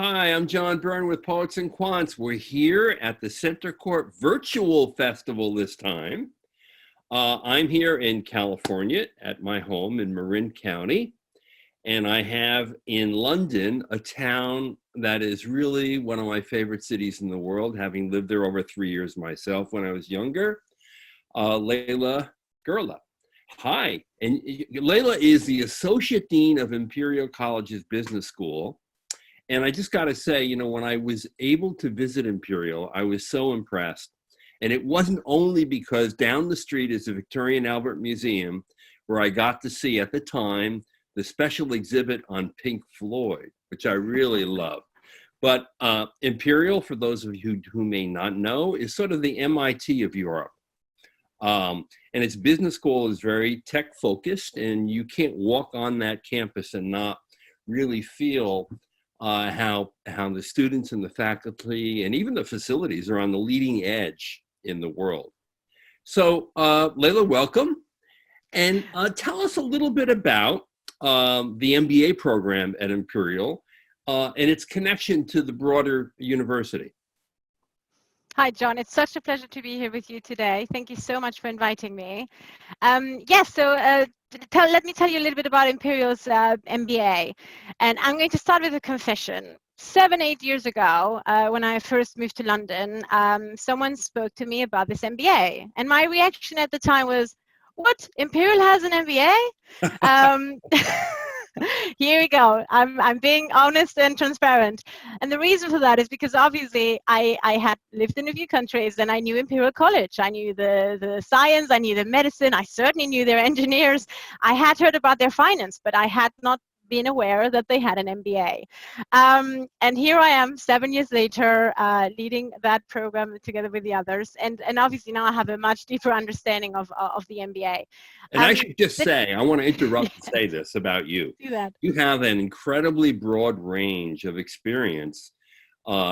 Hi, I'm John Byrne with Poets and Quants. We're here at the Center Court Virtual Festival this time. I'm here in California at my home in Marin County, and I have in London a town that is really one of my favorite cities in the world, having lived there over 3 years myself when I was younger, Leila Guerra. Hi, and Leila is the Associate Dean of Imperial College's Business School. And I just got to say, when I was able to visit Imperial, I was so impressed. And it wasn't only because down the street is the Victoria and Albert Museum, where I got to see at the time the special exhibit on Pink Floyd, which I really love. But Imperial, for those of you who may not know, is sort of the MIT of Europe. And its business school is very tech focused, and you can't walk on that campus and not really feel how the students and the faculty and even the facilities are on the leading edge in the world. So Leila, welcome. And tell us a little bit about the MBA program at Imperial and its connection to the broader university. Hi, John. It's such a pleasure to be here with you today. Thank you so much for inviting me. Let me tell you a little bit about Imperial's MBA. And I'm going to start with a confession. 7-8 years ago, when I first moved to London, someone spoke to me about this MBA. And my reaction at the time was, what? Imperial has an MBA? Here we go. I'm being honest and transparent. And the reason for that is because obviously I had lived in a few countries and I knew Imperial College. I knew the science, I knew the medicine, I certainly knew their engineers. I had heard about their finance, but I had not been aware that they had an MBA. And here I am 7 years later, leading that program together with the others. And obviously now I have a much deeper understanding of the MBA. And I should just say, I want to interrupt and say this about you. Do that. You have an incredibly broad range of experience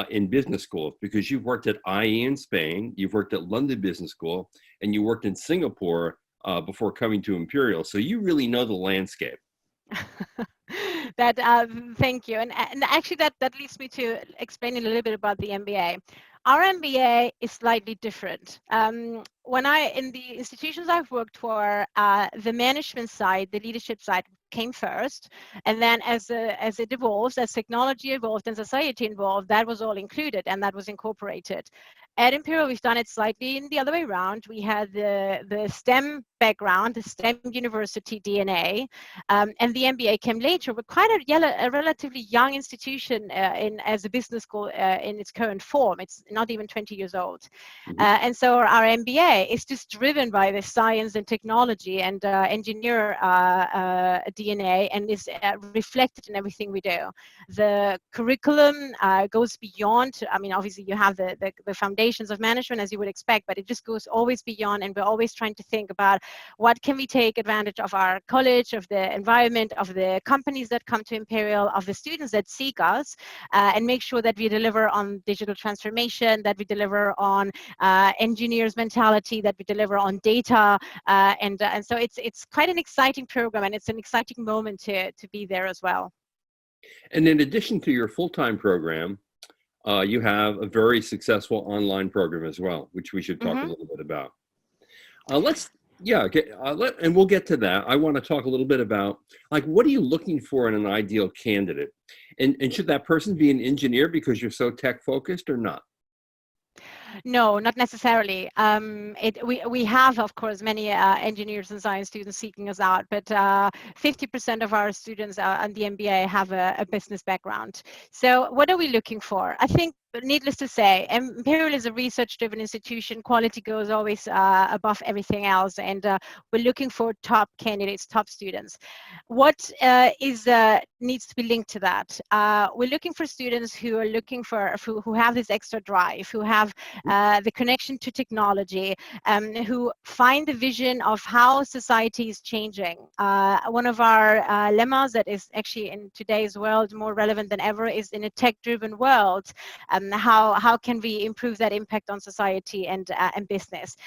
in business schools because you've worked at IE in Spain, you've worked at London Business School, and you worked in Singapore before coming to Imperial. So you really know the landscape. Thank you. And actually that leads me to explain a little bit about the MBA. Our MBA is slightly different. In the institutions I've worked for, the management side, the leadership side came first. And then as it evolves, as technology evolved and society evolved, that was all included and that was incorporated. At Imperial, we've done it slightly in the other way around. We had the STEM background, the STEM university DNA, and the MBA came later. We're quite a relatively young institution as a business school in its current form. It's not even 20 years old. Mm-hmm. And so our MBA is just driven by the science and technology and engineer DNA and is reflected in everything we do. The curriculum goes beyond, obviously you have the foundations of management as you would expect, but it just goes always beyond, and we're always trying to think about what can we take advantage of our college, of the environment, of the companies that come to Imperial, of the students that seek us, and make sure that we deliver on digital transformation, that we deliver on engineers mentality, that we deliver on data, and so it's quite an exciting program, and it's an exciting moment to be there as well. And in addition to your full-time program, you have a very successful online program as well, which we should talk a little bit about. And we'll get to that. I want to talk a little bit about, what are you looking for in an ideal candidate? And should that person be an engineer because you're so tech focused or not? No, not necessarily. We have, of course, many engineers and science students seeking us out, but 50% of our students on the MBA have a business background. So what are we looking for? I think, needless to say, Imperial is a research-driven institution. Quality goes always above everything else, and we're looking for top candidates, top students. What needs to be linked to that? We're looking for students who have this extra drive, who have the connection to technology, who find the vision of how society is changing. One of our lemmas that is actually in today's world more relevant than ever is in a tech-driven world. How can we improve that impact on society and business?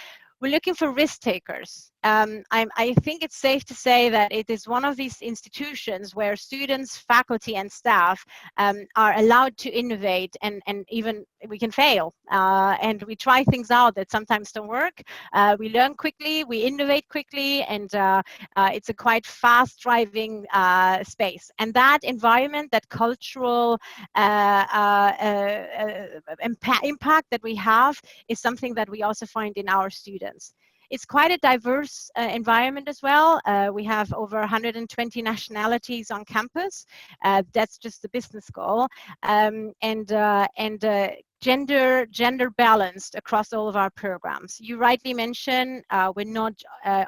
We're looking for risk takers. I think it's safe to say that it is one of these institutions where students, faculty, and staff are allowed to innovate, and even we can fail. And we try things out that sometimes don't work. We learn quickly, we innovate quickly, and it's a quite fast-driving space. And that environment, that cultural impact that we have, is something that we also find in our students. It's quite a diverse environment as well. We have over 120 nationalities on campus. That's just the business school, and gender balanced across all of our programs. You rightly mentioned we're not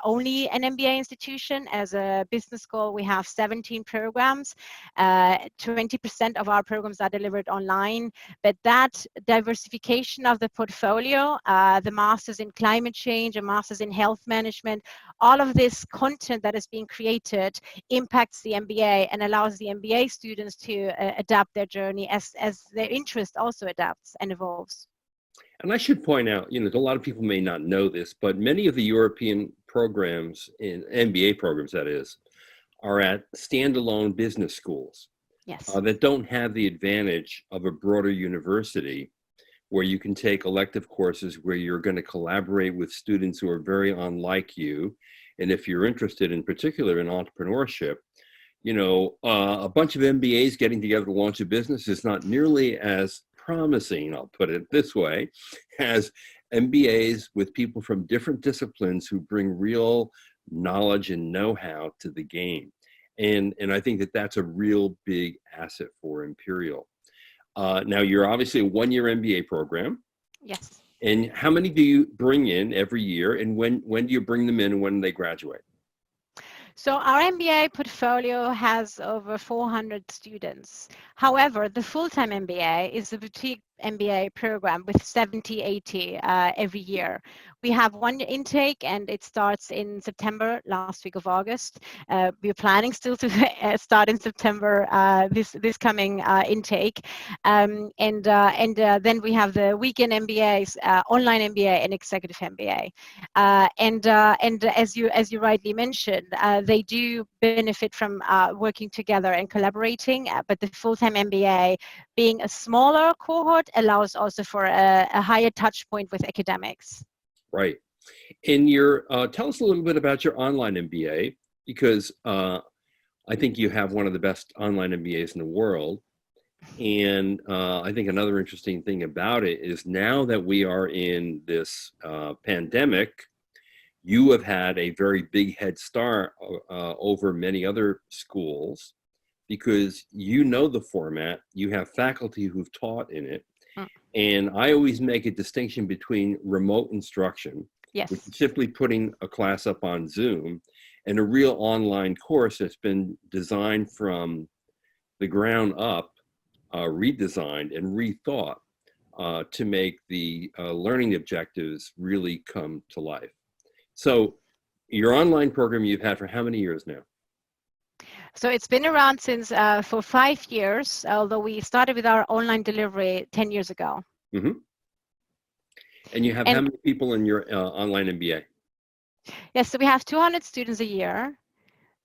only an MBA institution. As a business school, we have 17 programs. 20% of our programs are delivered online, but that diversification of the portfolio, the masters in climate change, a masters in health management, all of this content that is being created impacts the MBA and allows the MBA students to adapt their journey as their interest also adapts and evolves. And I should point out, a lot of people may not know this, but many of the European programs, in MBA programs that is, are at standalone business schools. Yes. That don't have the advantage of a broader university where you can take elective courses where you're going to collaborate with students who are very unlike you. And if you're interested in particular in entrepreneurship, a bunch of MBAs getting together to launch a business is not nearly as promising, I'll put it this way, as MBAs with people from different disciplines who bring real knowledge and know-how to the game. And I think that that's a real big asset for Imperial. Now, you're obviously a one-year MBA program. Yes. And how many do you bring in every year? And when do you bring them in and when do they graduate? So our MBA portfolio has over 400 students. However, the full-time MBA is a boutique MBA program with 70, 80 every year. We have one intake and it starts in September, last week of August. We're planning still to start in September this coming intake. And then we have the weekend MBAs, online MBA and executive MBA. And as you rightly mentioned, they do benefit from working together and collaborating, but the full-time MBA, being a smaller cohort, allows also for a higher touch point with academics. Right. And tell us a little bit about your online MBA, because I think you have one of the best online MBAs in the world. And I think another interesting thing about it is now that we are in this pandemic, you have had a very big head start over many other schools because you know the format, you have faculty who've taught in it. And I always make a distinction between remote instruction, yes, which is simply putting a class up on Zoom, and a real online course that's been designed from the ground up, redesigned and rethought to make the learning objectives really come to life. So your online program you've had for how many years now? So it's been around since for 5 years, although we started with our online delivery 10 years ago. Mm-hmm. And you have how many people in your online MBA? Yes, so we have 200 students a year,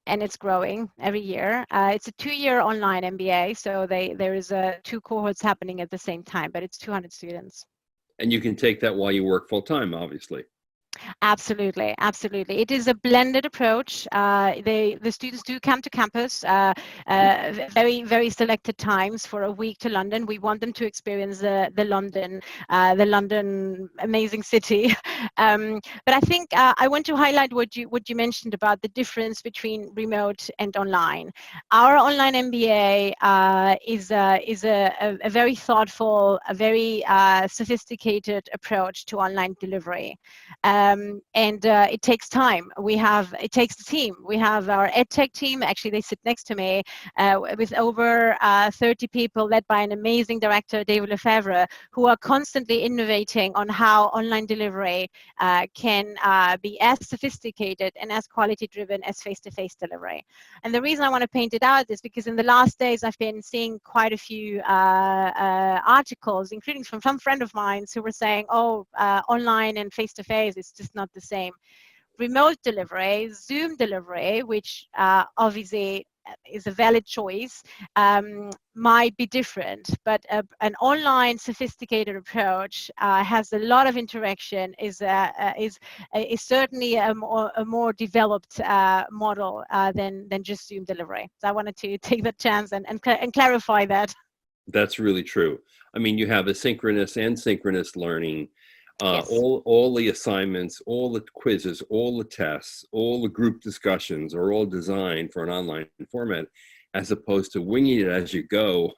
and it's growing every year. It's a 2-year online MBA, so there is 2 cohorts happening at the same time, but it's 200 students. And you can take that while you work full time, obviously. Absolutely, absolutely. It is a blended approach. The students do come to campus very, very selected times for a week to London. We want them to experience the London amazing city. But I think I want to highlight what you mentioned about the difference between remote and online. Our online MBA is a very thoughtful, a very sophisticated approach to online delivery. And it takes time. It takes the team. We have our EdTech team. Actually, they sit next to me with over 30 people led by an amazing director, David Lefebvre, who are constantly innovating on how online delivery can be as sophisticated and as quality-driven as face-to-face delivery. And the reason I want to paint it out is because in the last days, I've been seeing quite a few articles, including from some friend of mine who were saying, oh, online and face-to-face, it's just not the same. remote delivery, Zoom delivery, which obviously is a valid choice, might be different, but an online sophisticated approach has a lot of interaction, is certainly a more developed model than just Zoom delivery. So I wanted to take the chance and clarify that. That's really true. I mean, you have asynchronous and synchronous learning. Yes. All the assignments, all the quizzes, all the tests, all the group discussions are all designed for an online format, as opposed to winging it as you go.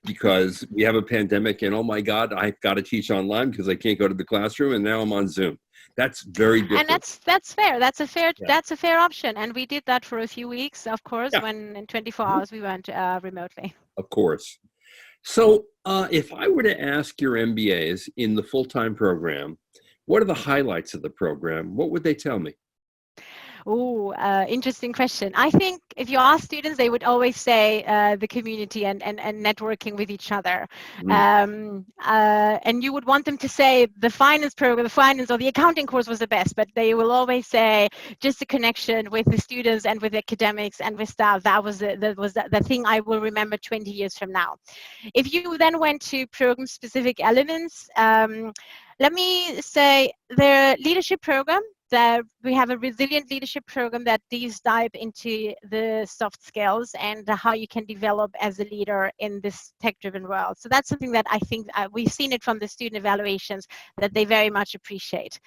Because we have a pandemic and, oh my God, I've got to teach online because I can't go to the classroom, and now I'm on Zoom. That's very different. And that's fair. That's a fair Yeah. that's a fair option. And we did that for a few weeks, of course, Yeah. when in 24 hours we went remotely. Of course. So if I were to ask your MBAs in the full-time program, what are the highlights of the program? What would they tell me? Oh, interesting question. I think if you ask students, they would always say the community and networking with each other. And you would want them to say the finance program, the finance or the accounting course was the best, but they will always say just the connection with the students and with academics and with staff. That was the thing I will remember 20 years from now. If you then went to program-specific elements, let me say the leadership program, that we have a resilient leadership program that dive into the soft skills and how you can develop as a leader in this tech-driven world. So that's something that I think we've seen it from the student evaluations that they very much appreciate.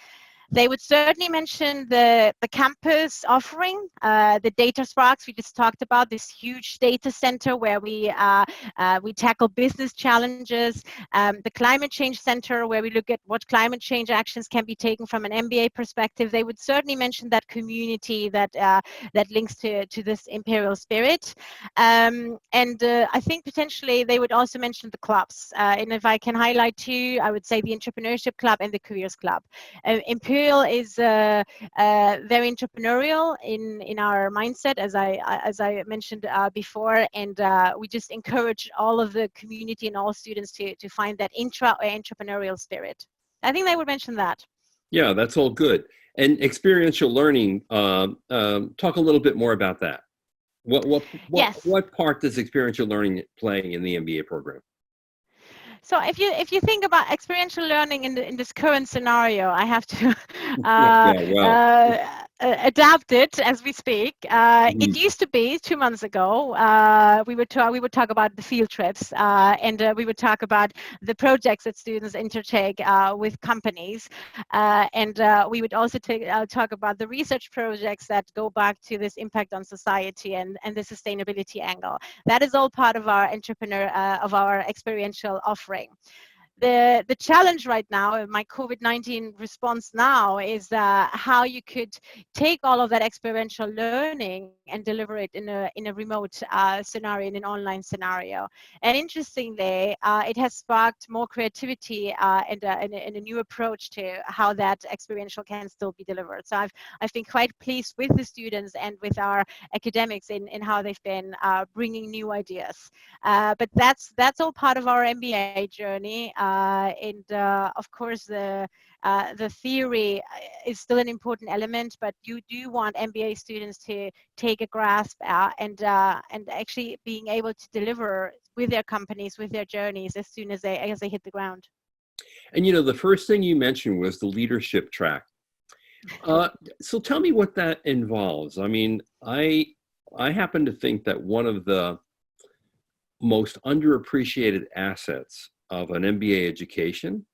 They would certainly mention the campus offering, the data sparks we just talked about, this huge data center where we tackle business challenges, the climate change center where we look at what climate change actions can be taken from an MBA perspective. They would certainly mention that community that links to this Imperial spirit. And I think potentially they would also mention the clubs. And if I can highlight two, I would say the Entrepreneurship Club and the Careers Club. Imperial is very entrepreneurial in our mindset, as I mentioned before, and we just encourage all of the community and all students to find that entrepreneurial spirit. I think they would mention that. Yeah, that's all good. And experiential learning, talk a little bit more about that. What part does experiential learning play in the MBA program? So if you think about experiential learning in this current scenario, I have to adapt it as we speak. It used to be 2 months ago. We would talk about the field trips and we would talk about the projects that students undertake with companies, and we would also talk about the research projects that go back to this impact on society and the sustainability angle. That is all part of our experiential offering. The challenge right now, my COVID-19 response now, is how you could take all of that experiential learning and deliver it in a remote scenario, in an online scenario. And interestingly, it has sparked more creativity and a new approach to how that experiential can still be delivered. So I've been quite pleased with the students and with our academics in how they've been bringing new ideas. But that's all part of our MBA journey. And of course, the theory is still an important element, but you do want MBA students to take a grasp and actually being able to deliver with their companies, with their journeys as soon as they hit the ground. And you know, the first thing you mentioned was the leadership track. So tell me what that involves. I mean, I happen to think that one of the most underappreciated assets of an MBA education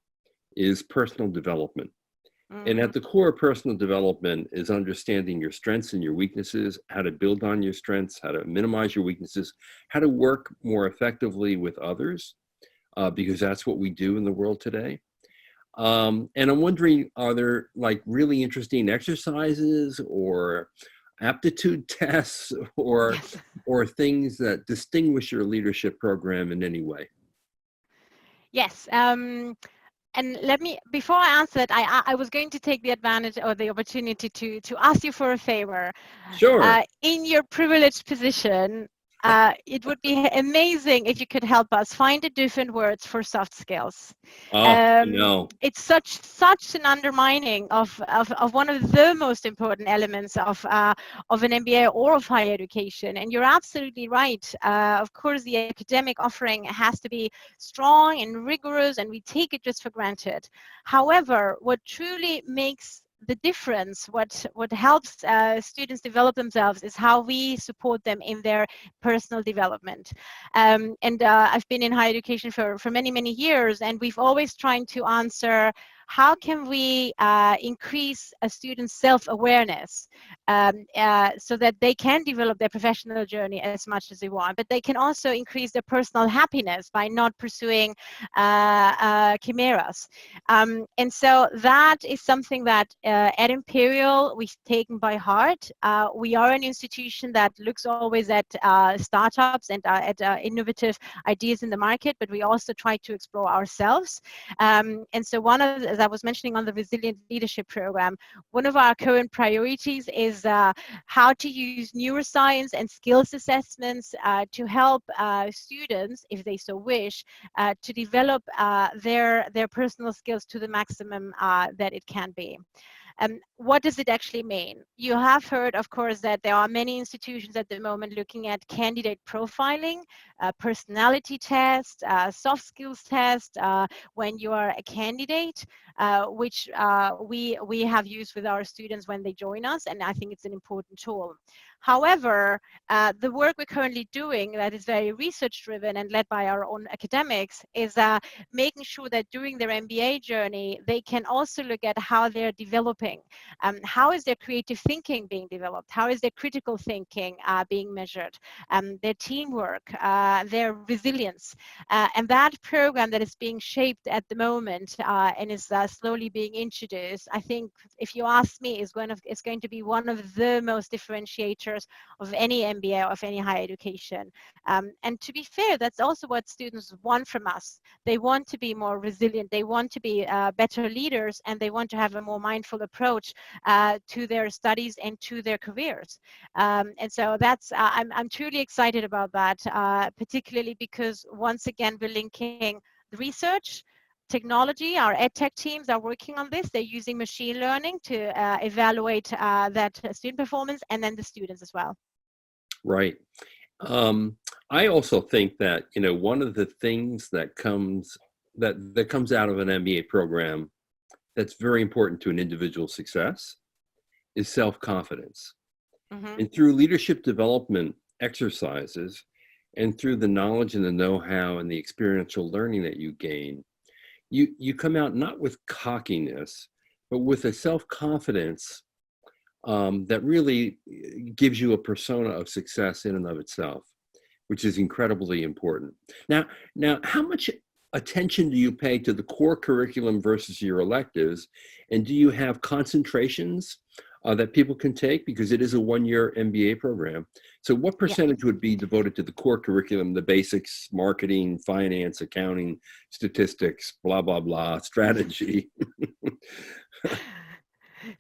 is personal development. And at the core of personal development is understanding your strengths and your weaknesses, how to build on your strengths, how to minimize your weaknesses, how to work more effectively with others, because that's what we do in the world today. And I'm wondering, are there like really interesting exercises or aptitude tests or things that distinguish your leadership program in any way? Yes. And let me, before I answer it, I was going to take the advantage or the opportunity to ask you for a favor. Sure. In your privileged position, It would be amazing if you could help us find the different words for soft skills. Oh, no. It's such an undermining of one of the most important elements of an MBA or of higher education. And you're absolutely right. Of course, the academic offering has to be strong and rigorous, and we take it just for granted. However, what truly makes the difference, what helps students develop themselves, is how we support them in their personal development. And I've been in higher education for many years, and we've always trying to answer, how can we increase a student's self-awareness so that they can develop their professional journey as much as they want, but they can also increase their personal happiness by not pursuing chimeras. And so that is something that at Imperial we've taken by heart. We are an institution that looks always at startups and at innovative ideas in the market, but we also try to explore ourselves. And so one of, as I was mentioning on the Resilient Leadership Program, one of our current priorities is how to use neuroscience and skills assessments to help students, if they so wish, to develop their personal skills to the maximum that it can be. What does it actually mean? You have heard, of course, that there are many institutions at the moment looking at candidate profiling, personality test, soft skills test when you are a candidate, which we have used with our students when they join us, and I think it's an important tool. However, the work we're currently doing that is very research driven and led by our own academics is making sure that during their MBA journey, they can also look at how they're developing. How is their creative thinking being developed? How is their critical thinking being measured? Their teamwork, their resilience. And that program that is being shaped at the moment and is slowly being introduced, I think, if you ask me, is going to be one of the most differentiators of any MBA or of any higher education. And to be fair, that's also what students want from us. They want to be more resilient, they want to be better leaders, and they want to have a more mindful approach to their studies and to their careers. And so that's, I'm truly excited about that, particularly because once again, we're linking the research, technology. Our edtech teams are working on this. They're using machine learning to evaluate that student performance, and then the students as well. Right. I also think that, you know, one of the things that comes out of an MBA program that's very important to an individual's success is self-confidence. Mm-hmm. And through leadership development exercises and through the knowledge and the know-how and the experiential learning that you gain, you come out not with cockiness, but with a self-confidence that really gives you a persona of success in and of itself, which is incredibly important. Now, how much attention do you pay to the core curriculum versus your electives? And do you have concentrations that people can take? Because it is a one-year MBA program. So what percentage would be devoted to the core curriculum, the basics, marketing, finance, accounting, statistics, blah, blah, blah, strategy?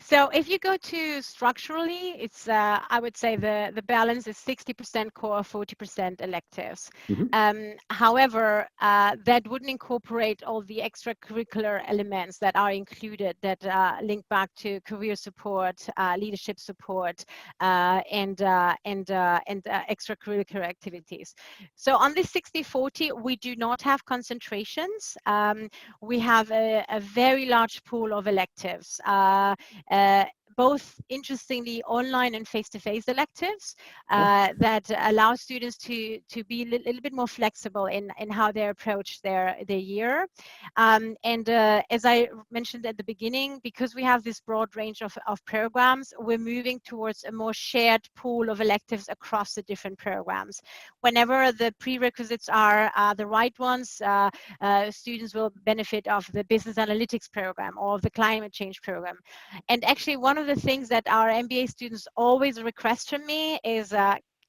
So if you go to structurally, it's I would say the balance is 60% core, 40% electives. Mm-hmm. However, that wouldn't incorporate all the extracurricular elements that are included that link back to career support, leadership support, and extracurricular activities. So on this 60-40, we do not have concentrations. We have a very large pool of electives. Both interestingly online and face-to-face electives that allow students to be a little bit more flexible in how they approach their year. And as I mentioned at the beginning, because we have this broad range of programs, we're moving towards a more shared pool of electives across the different programs. Whenever the prerequisites are the right ones, students will benefit of the business analytics program or of the climate change program. And actually, one of the things that our MBA students always request from me is,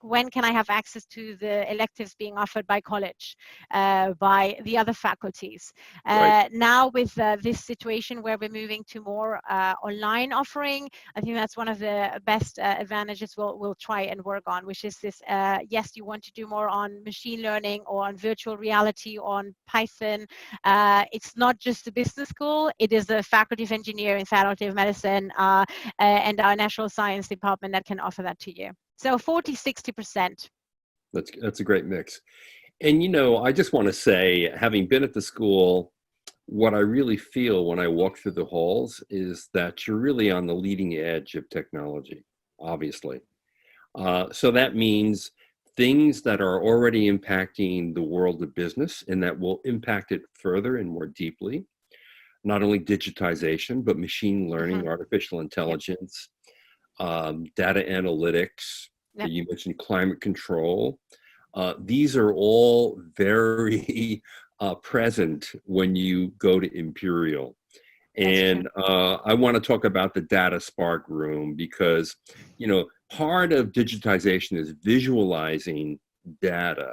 when can I have access to the electives being offered by college, by the other faculties? Right. Now with this situation where we're moving to more online offering, I think that's one of the best advantages we'll try and work on, which is this, yes, you want to do more on machine learning or on virtual reality, on Python. It's not just a business school, it is the Faculty of Engineering, Faculty of Medicine, and our Natural Science department that can offer that to you. So 40, 60%. That's a great mix. And I just want to say, having been at the school, what I really feel when I walk through the halls is that you're really on the leading edge of technology, obviously. So that means things that are already impacting the world of business and that will impact it further and more deeply. Not only digitization, but machine learning, artificial Yep. intelligence, data analytics. Yep. You mentioned climate control. These are all very present when you go to Imperial. That's true. And I want to talk about the Data Spark room because, part of digitization is visualizing data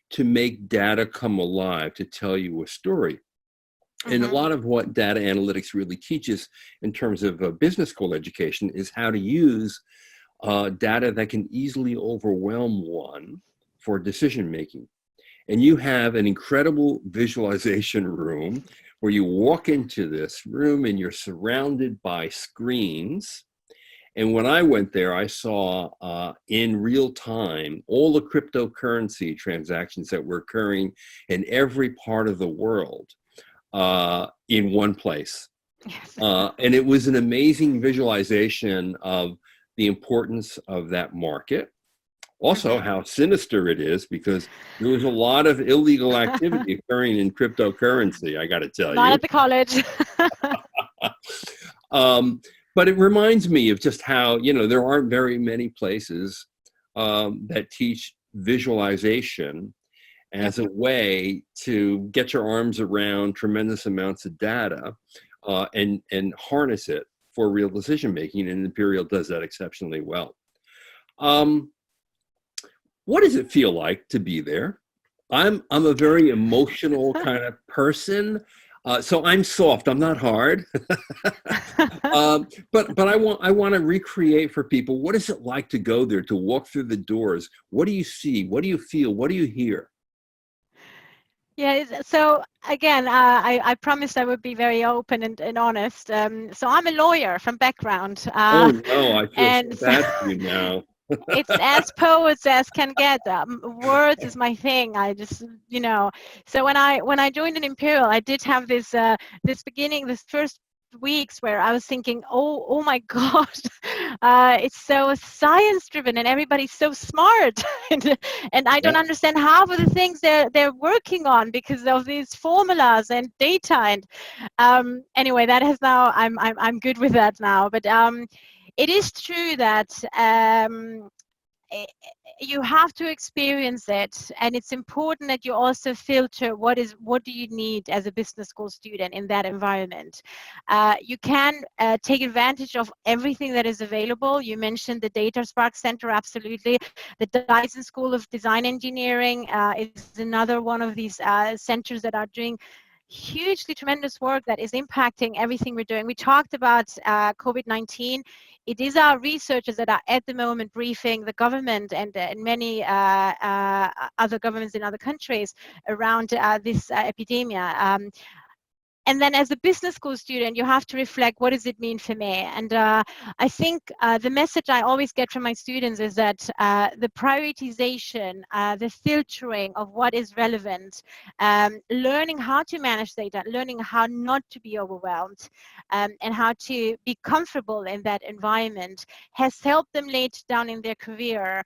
to make data come alive, to tell you a story. And a lot of what data analytics really teaches in terms of business school education is how to use data that can easily overwhelm one for decision making. And you have an incredible visualization room where you walk into this room and you're surrounded by screens. And when I went there, I saw in real time all the cryptocurrency transactions that were occurring in every part of the world in one place. Yes. And it was an amazing visualization of the importance of that market. Also, how sinister it is, because there was a lot of illegal activity occurring in cryptocurrency, I got to tell Not you. at the college. But it reminds me of just how, there aren't very many places that teach visualization Yep. as a way to get your arms around tremendous amounts of data and harness it for real decision making. And Imperial does that exceptionally well. What does it feel like to be there? I'm a very emotional kind of person. So I'm soft. I'm not hard. But I want to recreate for people. What is it like to go there, to walk through the doors? What do you see? What do you feel? What do you hear? Yeah, so again, I promised I would be very open and honest. So I'm a lawyer from background, Oh no, I feel so and so bad for you now. it's as poets as can get. Words is my thing. I just, So when I joined an Imperial, I did have this first weeks where I was thinking, oh my God, it's so science driven and everybody's so smart, and I don't Yeah. understand half of the things they're working on because of these formulas and data. And anyway, that has now I'm good with that now. But it is true that eh, you have to experience it, and it's important that you also filter what do you need as a business school student in that environment. You can take advantage of everything that is available. You mentioned the Data Spark Center, absolutely. The Dyson School of Design Engineering is another one of these centers that are doing hugely tremendous work that is impacting everything we're doing. We talked about COVID-19. It is our researchers that are at the moment briefing the government and many other governments in other countries around this epidemic. And then as a business school student, you have to reflect, what does it mean for me? And I think the message I always get from my students is that the prioritization, the filtering of what is relevant, learning how to manage data, learning how not to be overwhelmed, and how to be comfortable in that environment has helped them later down in their career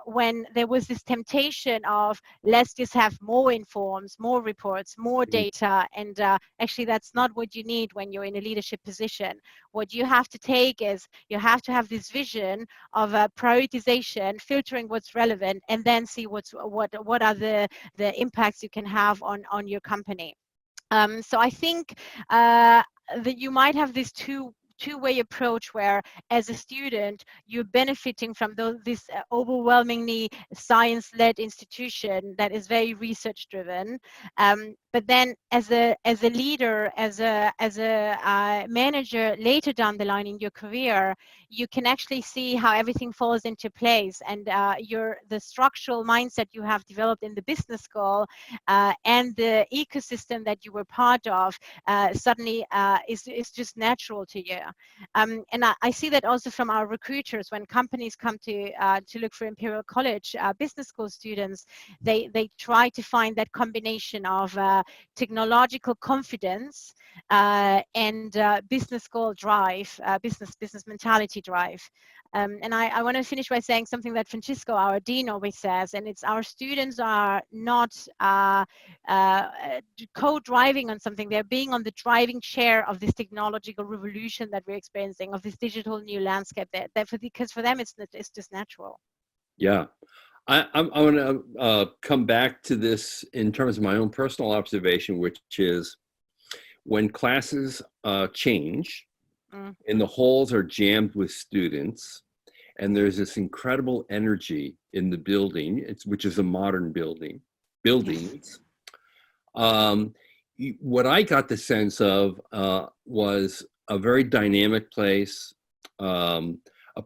when there was this temptation of, let's just have more informs, more reports, more data, and actually that's not what you need when you're in a leadership position. What you have to take is, you have to have this vision of prioritization, filtering what's relevant, and then see what are the impacts you can have on your company. So I think that you might have these two two-way approach where, as a student, you're benefiting from this overwhelmingly science-led institution that is very research-driven. But then, as a leader, as a manager later down the line in your career, you can actually see how everything falls into place, and the structural mindset you have developed in the business school and the ecosystem that you were part of suddenly is just natural to you. And I see that also from our recruiters when companies come to look for Imperial College business school students. They try to find that combination of technological confidence and business school drive, business mentality drive. And I want to finish by saying something that Francisco, our dean, always says, and it's our students are not co-driving on something. They're being on the driving chair of this technological revolution that we're experiencing, of this digital new landscape. Because for them, it's just natural. Yeah. I want to come back to this in terms of my own personal observation, which is when classes change and the halls are jammed with students, and there's this incredible energy in the building, which is a modern buildings. Yes. What I got the sense of was a very dynamic place, a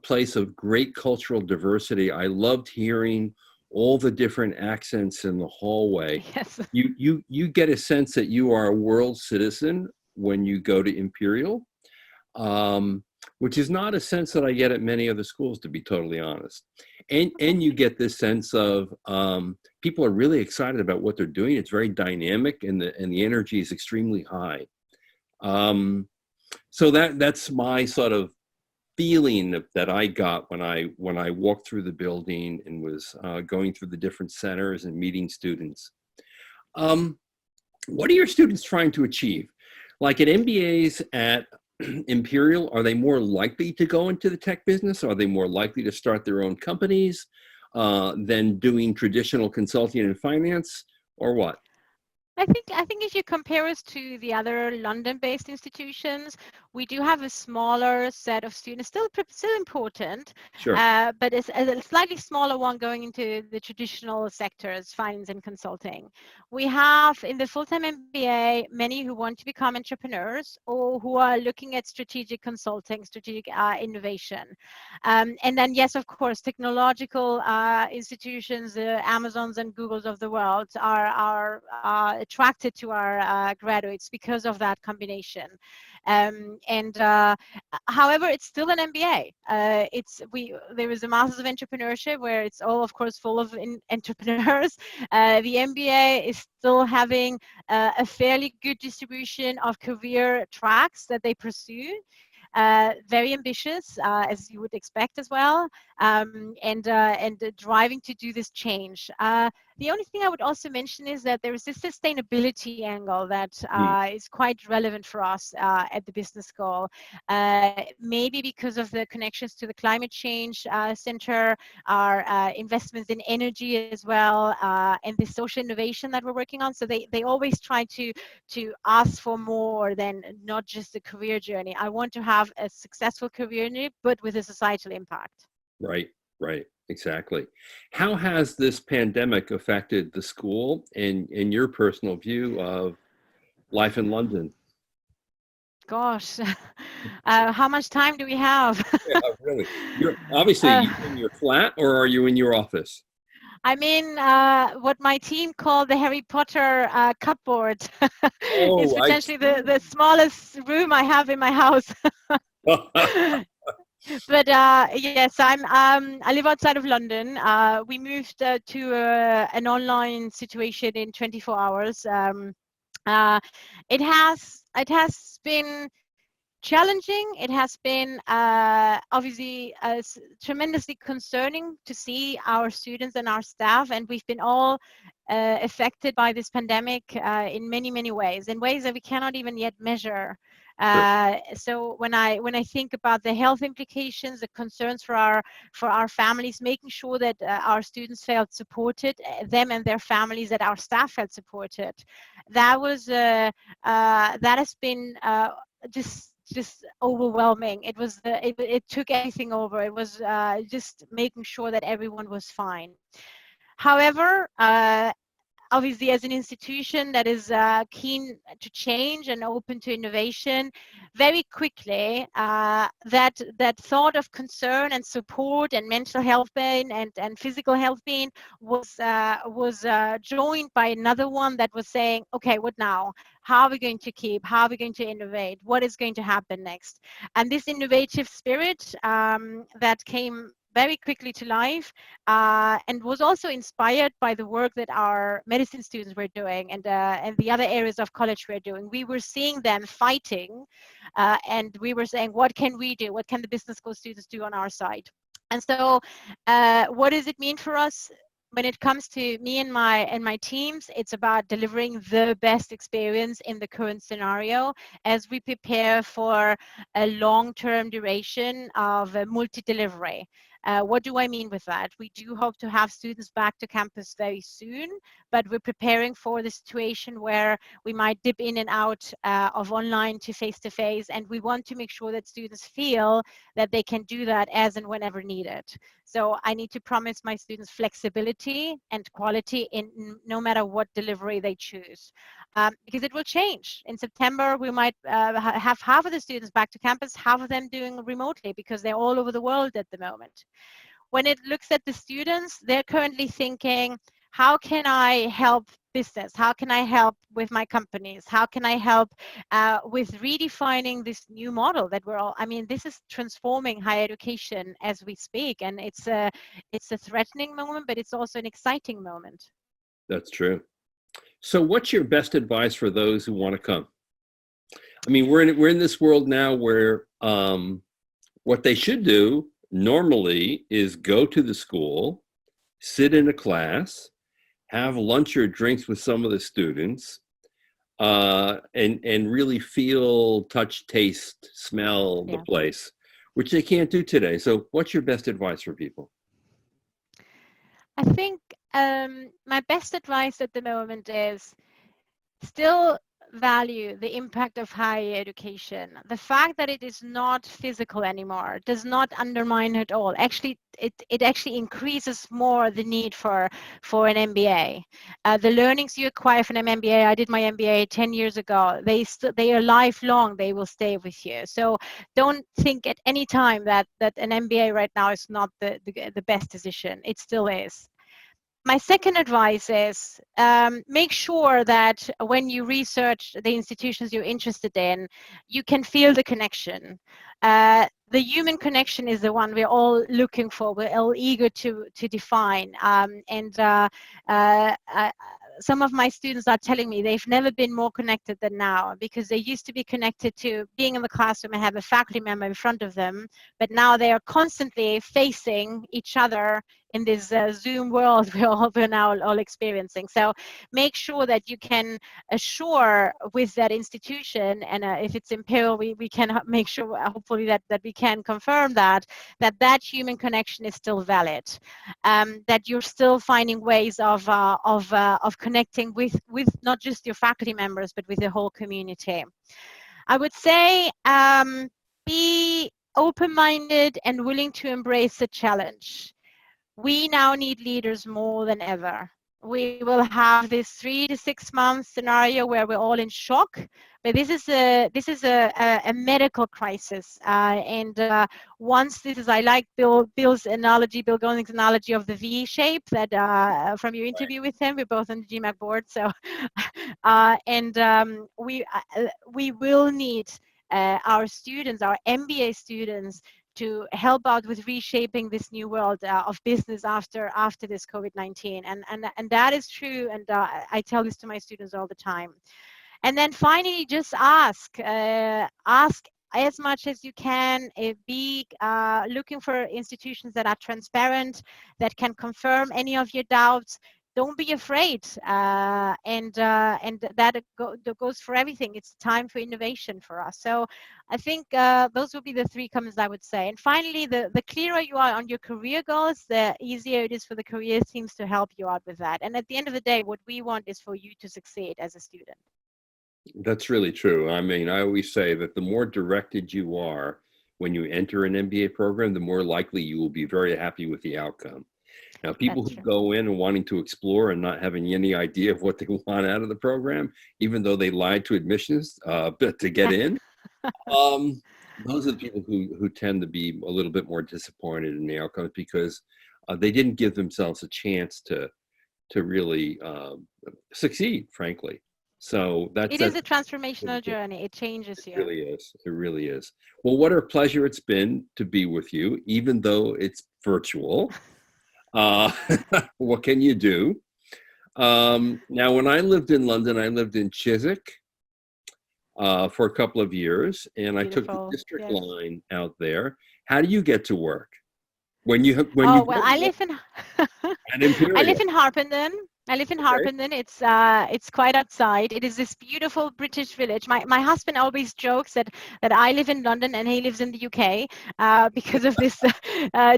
place of great cultural diversity. I loved hearing all the different accents in the hallway. Yes. You get a sense that you are a world citizen when you go to Imperial, which is not a sense that I get at many other schools, to be totally honest. And you get this sense of people are really excited about what they're doing. It's very dynamic, and the energy is extremely high. So that's my sort of feeling that I got when I walked through the building and was going through the different centers and meeting students. What are your students trying to achieve? Like at MBAs at Imperial, are they more likely to go into the tech business? Are they more likely to start their own companies than doing traditional consulting and finance, or what? I think if you compare us to the other London-based institutions, we do have a smaller set of students, still important, Sure. but it's a slightly smaller one going into the traditional sectors, finance and consulting. We have in the full-time MBA many who want to become entrepreneurs or who are looking at strategic consulting, strategic innovation. And then, yes, of course, technological institutions, the Amazons and Googles of the world are attracted to our graduates because of that combination. However, it's still an MBA. There is a Masters of Entrepreneurship where it's all, of course, full of entrepreneurs. The MBA is still having a fairly good distribution of career tracks that they pursue. Very ambitious, as you would expect as well, and driving to do this change. The only thing I would also mention is that there is this sustainability angle that is quite relevant for us at the business school. Maybe because of the connections to the climate change center, our investments in energy as well, and the social innovation that we're working on. So they always try to ask for more than not just a career journey. I want to have a successful career journey, but with a societal impact. Right, exactly. How has this pandemic affected the school and your personal view of life in London? Gosh, how much time do we have? Yeah, really. You're obviously you in your flat, or are you in your office? I'm in what my team called the Harry Potter cupboard. It's Oh, I potentially the smallest room I have in my house. But yes, I live outside of London. We moved to an online situation in 24 hours. It has been challenging. It has been obviously tremendously concerning to see our students and our staff, and we've been all affected by this pandemic in many ways, in ways that we cannot even yet measure. So when I think about the health implications, the concerns for our families, making sure that our students felt supported, them and their families, that our staff felt supported, that has been just just overwhelming. It took everything over. It was just making sure that everyone was fine. However, obviously, as an institution that is keen to change and open to innovation, very quickly that thought of concern and support and mental health pain and physical health pain was joined by another one that was saying, okay, what now? How are we going to keep? How are we going to innovate? What is going to happen next? And this innovative spirit that came very quickly to life and was also inspired by the work that our medicine students were doing and the other areas of college were doing. We were seeing them fighting and we were saying, what can we do? What can the business school students do on our side? And so what does it mean for us? When it comes to me and my teams, it's about delivering the best experience in the current scenario as we prepare for a long-term duration of multi-delivery. What do I mean with that? We do hope to have students back to campus very soon, but we're preparing for the situation where we might dip in and out of online to face-to-face, and we want to make sure that students feel that they can do that as and whenever needed. So I need to promise my students flexibility and quality in no matter what delivery they choose. Because it will change. In September, we might have half of the students back to campus, half of them doing remotely because they're all over the world at the moment. When it looks at the students, they're currently thinking, how can I help business? How can I help with my companies? How can I help with redefining this new model that we're all, I mean, this is transforming higher education as we speak. And it's a threatening moment, but it's also an exciting moment. That's true. So what's your best advice for those who want to come? I mean, we're in this world now where what they should do normally is go to the school, sit in a class, have lunch or drinks with some of the students, and really feel, touch, taste, smell the place, which they can't do today. So what's your best advice for people? I think my best advice at the moment is still value the impact of higher education. The fact that it is not physical anymore does not undermine it all. Actually, it actually increases more the need for an MBA. The learnings you acquire from an MBA, I did my MBA 10 years ago, they are lifelong, they will stay with you. So don't think at any time that an MBA right now is not the best decision. It still is. My second advice is make sure that when you research the institutions you're interested in, you can feel the connection. The human connection is the one we're all looking for, we're all eager to define. Some of my students are telling me they've never been more connected than now, because they used to be connected to being in the classroom and have a faculty member in front of them, but now they are constantly facing each other in this Zoom world we're now all experiencing. So make sure that you can assure with that institution, and if it's Imperial, we can make sure, hopefully, that we can confirm that human connection is still valid, that you're still finding ways of connecting with not just your faculty members, but with the whole community. I would say be open-minded and willing to embrace the challenge. We now need leaders more than ever. We will have this 3 to 6 month scenario where we're all in shock, but this is a medical crisis. Once this is, I like Bill Golding's analogy of the V shape that from your interview with him. We're both on the GMAC board, so we will need our students, our MBA students, to help out with reshaping this new world of business after this COVID-19, and that is true, and I tell this to my students all the time. And then finally, just ask as much as you can. Be looking for institutions that are transparent, that can confirm any of your doubts. Don't be afraid, and that goes for everything. It's time for innovation for us. So I think those would be the three comments I would say. And finally, the clearer you are on your career goals, the easier it is for the career teams to help you out with that. And at the end of the day, what we want is for you to succeed as a student. That's really true. I mean, I always say that the more directed you are when you enter an MBA program, the more likely you will be very happy with the outcome. Now, people That's who true. go in and wanting to explore and not having any idea of what they want out of the program, even though they lied to admissions but to get in, um, those are the people who tend to be a little bit more disappointed in the outcomes because they didn't give themselves a chance to really succeed, frankly. So It is that's a transformational journey. It changes you. really is. It really is. Well, what a pleasure it's been to be with you, even though it's virtual. Uh, what can you do? Now, when I lived in London, I lived in Chiswick for a couple of years, and I took the Beautiful. district Yes. line out there. How do you get to work when you Oh well, get I work live in at I live Imperial? in Harpenden. I live in Okay. Harpenden. It's quite outside. It is this beautiful British village. My husband always jokes that I live in London and he lives in the UK because of this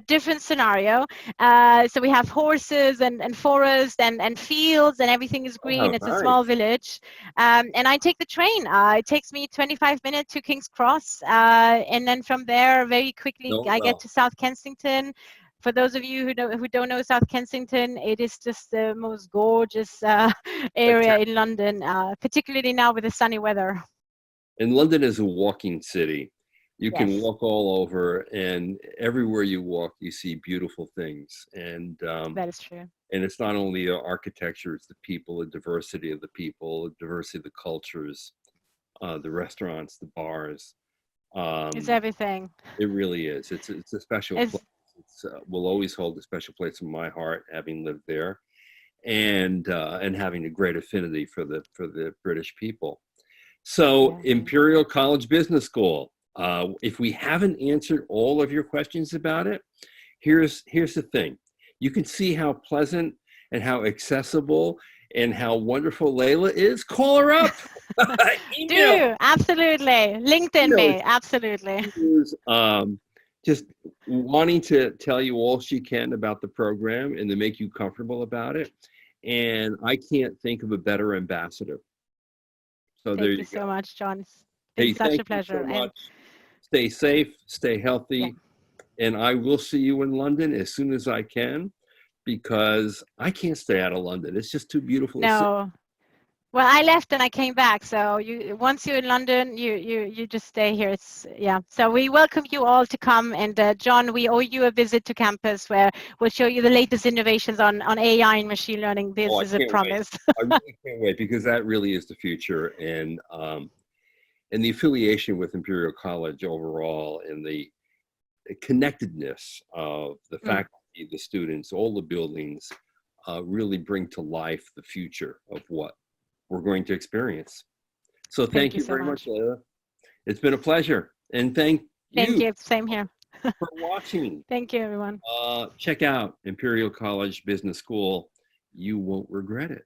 different scenario. So we have horses and forest and fields and everything is green. Oh, It's a small nice. village, and I take the train. It takes me 25 minutes to King's Cross, and then from there very quickly No, I get well, to South Kensington. For those of you who don't know South Kensington, it is just the most gorgeous area in spectacular. London, particularly now with the sunny weather. And London is a walking city. You can Yes, walk all over, and everywhere you walk, you see beautiful things. that is true. And it's not only the architecture, it's the people, the diversity of the people, the diversity of the cultures, the restaurants, the bars. It's Um, everything. it really is. It's a special place. It's It's will always hold a special place in my heart, having lived there, and having a great affinity for the British people. So, yeah, me. Imperial College Business School. If we haven't answered all of your questions about it, here's the thing. You can see how pleasant and how accessible and how wonderful Leila is. Call her up. Email. Do absolutely LinkedIn Email. me absolutely. She is just wanting to tell you all she can about the program and to make you comfortable about it. And I can't think of a better ambassador. So there Thank you you so go. much, John. It's been Hey, such thank a you so pleasure. And much. Stay safe, stay yeah, healthy, and I will see you in London as soon as I can because I can't stay out of London. It's just too beautiful a city. no. Well, I left and I came back. So you, once you're in London, you just stay here. It's yeah. So we welcome you all to come. And John, we owe you a visit to campus where we'll show you the latest innovations on AI and machine learning. Oh, This I is a can't wait. promise. I really can't wait because that really is the future. And the affiliation with Imperial College overall and the connectedness of the Mm, faculty, the students, all the buildings really bring to life the future of what we're going to experience. So thank thank you you so very much, much. Leila. It's been a pleasure. And thank Thank you you. Same here. for watching. Thank you, everyone. Check out Imperial College Business School. You won't regret it.